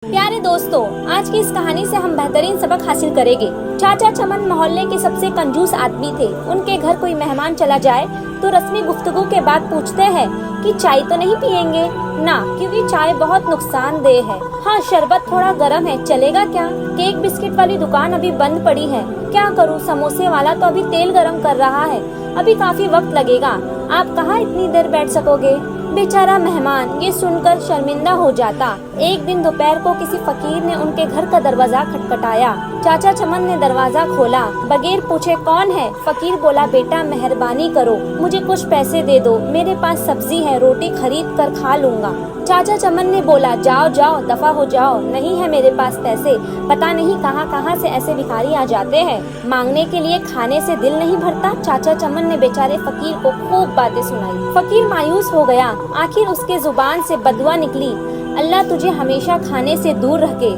प्यारे दोस्तों, आज की इस कहानी से हम बेहतरीन सबक हासिल करेंगे। चाचा चमन मोहल्ले के सबसे कंजूस आदमी थे। उनके घर कोई मेहमान चला जाए तो रस्मी गुफ्तगू के बाद पूछते हैं कि चाय तो नहीं पियेंगे ना, क्योंकि चाय बहुत नुकसानदेह है। हाँ, शरबत थोड़ा गर्म है, चलेगा क्या? केक बिस्किट वाली दुकान अभी बंद पड़ी है, क्या करूँ? समोसे वाला तो अभी तेल गरम कर रहा है, अभी काफी वक्त लगेगा। आप कहाँ इतनी देर बैठ सकोगे? बेचारा मेहमान ये सुनकर शर्मिंदा हो जाता। एक दिन दोपहर को किसी फकीर ने उनके घर का दरवाजा खटखटाया। चाचा चमन ने दरवाजा खोला। बगैर पूछे कौन है? फकीर बोला, बेटा मेहरबानी करो, मुझे कुछ पैसे दे दो, मेरे पास सब्जी है, रोटी खरीद कर खा लूँगा। चाचा चमन ने बोला, जाओ जाओ, दफा हो जाओ, नहीं है मेरे पास पैसे। पता नहीं कहाँ से ऐसे भिखारी आ जाते हैं, मांगने के लिए खाने से दिल नहीं भरता। चाचा चमन ने बेचारे फकीर को खूब बातें सुनाई। फकीर मायूस हो गया। आखिर उसके जुबान से बदुआ निकली, अल्लाह तुझे हमेशा खाने से दूर रखे,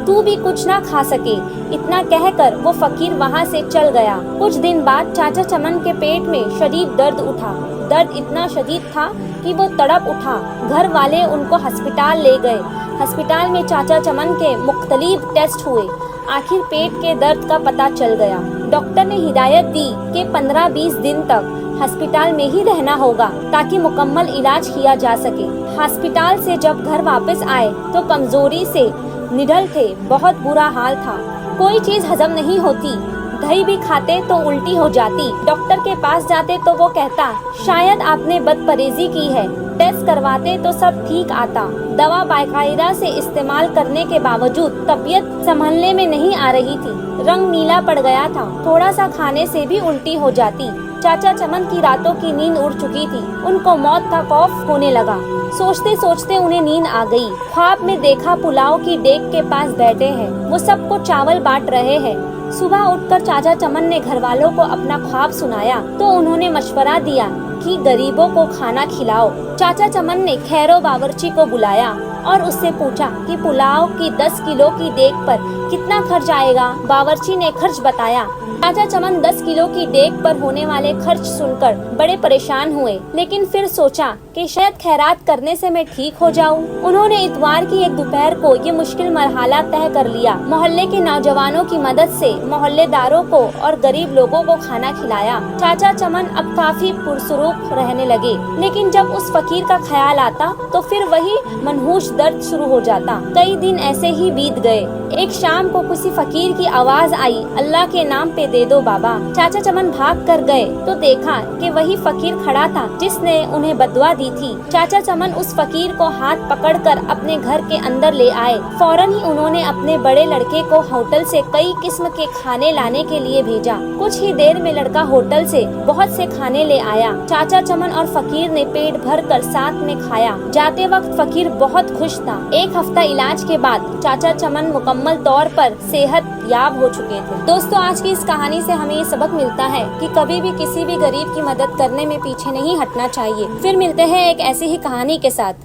तू भी कुछ ना खा सके। इतना कहकर वो फकीर वहाँ से चल गया। कुछ दिन बाद चाचा चमन के पेट में शदीद दर्द उठा। दर्द इतना शदीद था कि वो तड़प उठा। घर वाले उनको अस्पताल ले गए। अस्पताल में चाचा चमन के मुख्तलिफ टेस्ट हुए। आखिर पेट के दर्द का पता चल गया। डॉक्टर ने हिदायत दी कि 15-20 दिन तक अस्पताल में ही रहना होगा ताकि मुकम्मल इलाज किया जा सके। अस्पताल से जब घर वापस आए तो कमजोरी से निढल थे, बहुत बुरा हाल था। कोई चीज हजम नहीं होती, दही भी खाते तो उल्टी हो जाती। डॉक्टर के पास जाते तो वो कहता, शायद आपने बदपरहेजी की है। टेस्ट करवाते तो सब ठीक आता। दवा बाकायदा से इस्तेमाल करने के बावजूद तबीयत संभलने में नहीं आ रही थी। रंग नीला पड़ गया था, थोड़ा सा खाने से भी उल्टी हो जाती। चाचा चमन की रातों की नींद उड़ चुकी थी। उनको मौत का खौफ होने लगा। सोचते सोचते उन्हें नींद आ गई। ख्वाब में देखा पुलाव की देग के पास बैठे हैं, वो सबको चावल बांट रहे हैं। सुबह उठकर चाचा चमन ने घर वालों को अपना ख्वाब सुनाया तो उन्होंने मशवरा दिया कि गरीबों को खाना खिलाओ। चाचा चमन ने खैरो बावर्ची को बुलाया और उससे पूछा कि पुलाव की 10 किलो की देग पर कितना खर्च आएगा। बावर्ची ने खर्च बताया। चाचा चमन 10 किलो की देग पर होने वाले खर्च सुनकर बड़े परेशान हुए, लेकिन फिर सोचा कि शायद खैरात करने से मैं ठीक हो जाऊं। उन्होंने इतवार की एक दोपहर को ये मुश्किल मरहला तय कर लिया। मोहल्ले के नौजवानों की मदद से मोहल्लेदारों को और गरीब लोगों को खाना खिलाया। चाचा चमन अब काफी पुरसुरूप रहने लगे, लेकिन जब उस फकीर का ख्याल आता तो फिर वही मनहूस दर्द शुरू हो जाता। कई दिन ऐसे ही बीत गए। एक शाम को किसी फकीर की आवाज आई, अल्लाह के नाम पे दे दो बाबा। चाचा चमन भाग कर गए तो देखा कि वही फकीर खड़ा था जिसने उन्हें बदुआ दी थी। चाचा चमन उस फकीर को हाथ पकड़कर अपने घर के अंदर ले आए। फौरन ही उन्होंने अपने बड़े लड़के को होटल से कई किस्म के खाने लाने के लिए भेजा। कुछ ही देर में लड़का होटल से बहुत से खाने ले आया। चाचा चमन और फकीर ने पेट भर कर साथ में खाया। जाते वक्त फकीर बहुत खुश था। एक हफ्ता इलाज के बाद चाचा चमन मुकम्मल तौर पर सेहत याब हो चुके थे। दोस्तों, आज की इस कहानी से हमें ये सबक मिलता है कि कभी भी किसी भी गरीब की मदद करने में पीछे नहीं हटना चाहिए। फिर मिलते हैं एक ऐसी ही कहानी के साथ।